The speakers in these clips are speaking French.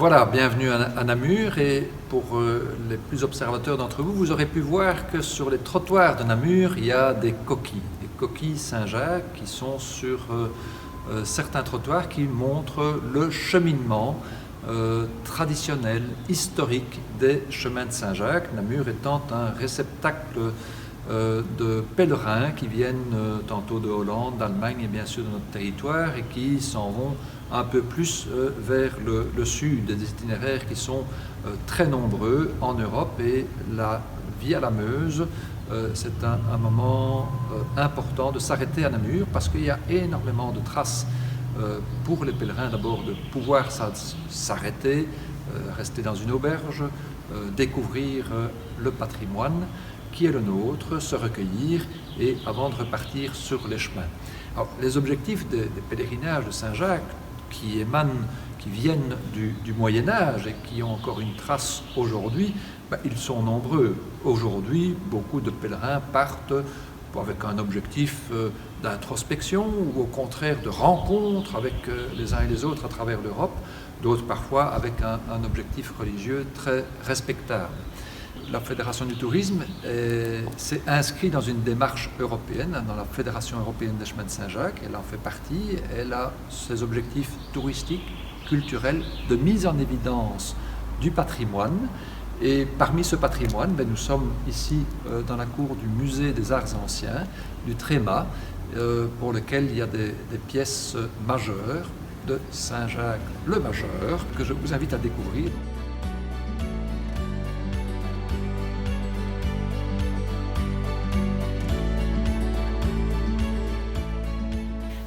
Voilà, bienvenue à Namur, et pour les plus observateurs d'entre vous, vous aurez pu voir que sur les trottoirs de Namur, il y a des coquilles Saint-Jacques qui sont sur certains trottoirs qui montrent le cheminement traditionnel, historique des chemins de Saint-Jacques, Namur étant un réceptacle de pèlerins qui viennent tantôt de Hollande, d'Allemagne et bien sûr de notre territoire, et qui s'en vont un peu plus vers le sud, des itinéraires qui sont très nombreux en Europe, et la Via la Meuse, c'est un moment important de s'arrêter à Namur parce qu'il y a énormément de traces pour les pèlerins, d'abord de pouvoir s'arrêter, rester dans une auberge, découvrir le patrimoine qui est le nôtre, se recueillir et avant de repartir sur les chemins. Alors, les objectifs des pèlerinages de Saint-Jacques qui viennent du Moyen-Âge et qui ont encore une trace aujourd'hui, ils sont nombreux. Aujourd'hui, beaucoup de pèlerins partent avec un objectif d'introspection ou au contraire de rencontre avec les uns et les autres à travers l'Europe, d'autres parfois avec un objectif religieux très respectable. La Fédération du tourisme s'est inscrite dans une démarche européenne, dans la Fédération européenne des chemins de Saint-Jacques. Elle en fait partie. Elle a ses objectifs touristiques, culturels, de mise en évidence du patrimoine. Et parmi ce patrimoine, nous sommes ici dans la cour du musée des arts anciens, du Tréma, pour lequel il y a des pièces majeures de Saint-Jacques le Majeur, que je vous invite à découvrir.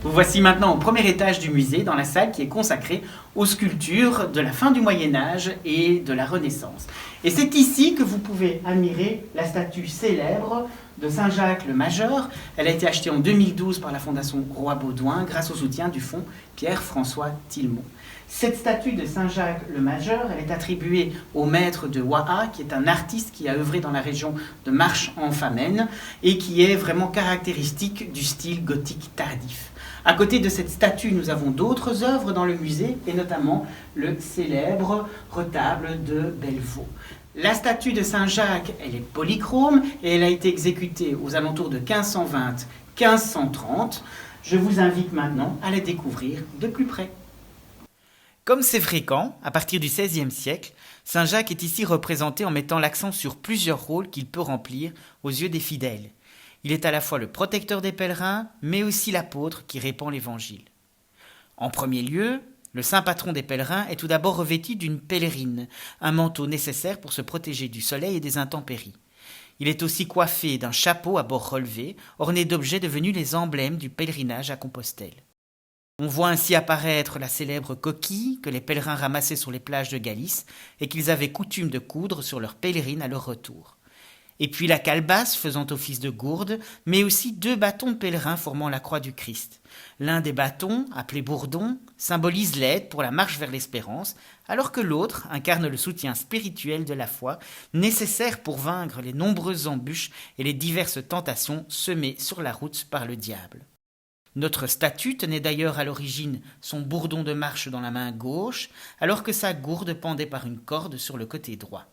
Vous voici maintenant au premier étage du musée, dans la salle qui est consacrée aux sculptures de la fin du Moyen-Âge et de la Renaissance. Et c'est ici que vous pouvez admirer la statue célèbre de Saint-Jacques le Majeur. Elle a été achetée en 2012 par la Fondation Roy-Baudouin grâce au soutien du fonds Pierre-François Tillemont. Cette statue de Saint-Jacques le Majeur, elle est attribuée au maître de Waha, qui est un artiste qui a œuvré dans la région de Marche-en-Famenne et qui est vraiment caractéristique du style gothique tardif. À côté de cette statue, nous avons d'autres œuvres dans le musée, et notamment le célèbre retable de Bellevaux. La statue de Saint-Jacques, elle est polychrome et elle a été exécutée aux alentours de 1520-1530. Je vous invite maintenant à la découvrir de plus près. Comme c'est fréquent, à partir du XVIe siècle, Saint-Jacques est ici représenté en mettant l'accent sur plusieurs rôles qu'il peut remplir aux yeux des fidèles. Il est à la fois le protecteur des pèlerins, mais aussi l'apôtre qui répand l'évangile. En premier lieu, le saint patron des pèlerins est tout d'abord revêtu d'une pèlerine, un manteau nécessaire pour se protéger du soleil et des intempéries. Il est aussi coiffé d'un chapeau à bords relevés, orné d'objets devenus les emblèmes du pèlerinage à Compostelle. On voit ainsi apparaître la célèbre coquille que les pèlerins ramassaient sur les plages de Galice et qu'ils avaient coutume de coudre sur leurs pèlerines à leur retour. Et puis la calebasse faisant office de gourde, mais aussi 2 bâtons de pèlerins formant la croix du Christ. L'un des bâtons, appelé bourdon, symbolise l'aide pour la marche vers l'espérance, alors que l'autre incarne le soutien spirituel de la foi, nécessaire pour vaincre les nombreuses embûches et les diverses tentations semées sur la route par le diable. Notre statue tenait d'ailleurs à l'origine son bourdon de marche dans la main gauche, alors que sa gourde pendait par une corde sur le côté droit.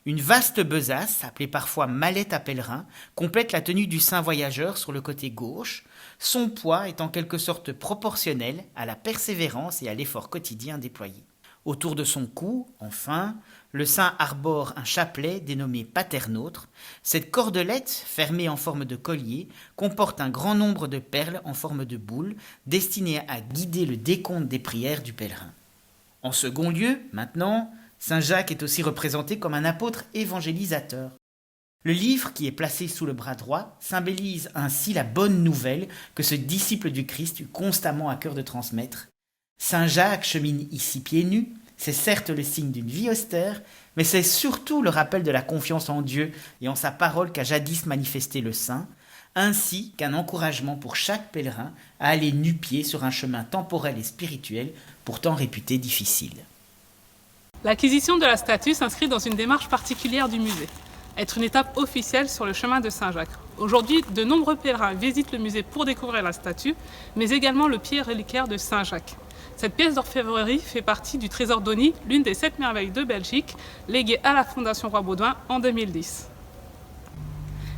Une vaste besace, appelée parfois mallette à pèlerin, complète la tenue du saint voyageur sur le côté gauche. Son poids est en quelque sorte proportionnel à la persévérance et à l'effort quotidien déployé. Autour de son cou, enfin, le saint arbore un chapelet dénommé paternôtre. Cette cordelette, fermée en forme de collier, comporte un grand nombre de perles en forme de boule, destinées à guider le décompte des prières du pèlerin. En second lieu, maintenant, Saint-Jacques est aussi représenté comme un apôtre évangélisateur. Le livre qui est placé sous le bras droit symbolise ainsi la bonne nouvelle que ce disciple du Christ eut constamment à cœur de transmettre. Saint-Jacques chemine ici pieds nus, c'est certes le signe d'une vie austère, mais c'est surtout le rappel de la confiance en Dieu et en sa parole qu'a jadis manifesté le saint, ainsi qu'un encouragement pour chaque pèlerin à aller nu-pieds sur un chemin temporel et spirituel pourtant réputé difficile. L'acquisition de la statue s'inscrit dans une démarche particulière du musée, être une étape officielle sur le chemin de Saint-Jacques. Aujourd'hui, de nombreux pèlerins visitent le musée pour découvrir la statue, mais également le pied reliquaire de Saint-Jacques. Cette pièce d'orfèvrerie fait partie du Trésor d'Osny, l'une des 7 merveilles de Belgique, léguée à la Fondation Roi Baudouin en 2010.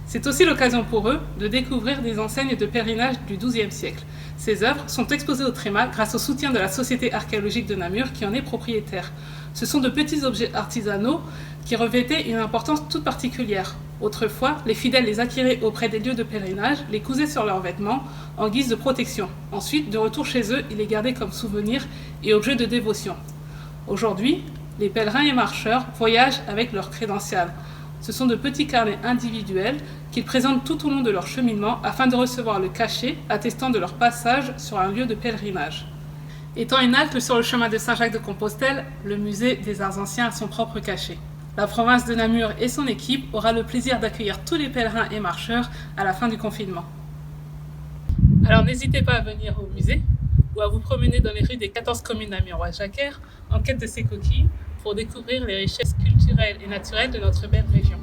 C'est aussi l'occasion pour eux de découvrir des enseignes de pèlerinage du XIIe siècle. Ces œuvres sont exposées au Tréma grâce au soutien de la Société archéologique de Namur qui en est propriétaire. Ce sont de petits objets artisanaux qui revêtaient une importance toute particulière. Autrefois, les fidèles les acquéraient auprès des lieux de pèlerinage, les cousaient sur leurs vêtements en guise de protection. Ensuite, de retour chez eux, ils les gardaient comme souvenirs et objets de dévotion. Aujourd'hui, les pèlerins et marcheurs voyagent avec leurs crédentials. Ce sont de petits carnets individuels qu'ils présentent tout au long de leur cheminement afin de recevoir le cachet attestant de leur passage sur un lieu de pèlerinage. Étant une halte sur le chemin de Saint-Jacques-de-Compostelle, le musée des Arts Anciens a son propre cachet. La province de Namur et son équipe aura le plaisir d'accueillir tous les pèlerins et marcheurs à la fin du confinement. Alors n'hésitez pas à venir au musée ou à vous promener dans les rues des 14 communes namuroises-jacquères en quête de ces coquilles pour découvrir les richesses culturelles et naturelles de notre belle région.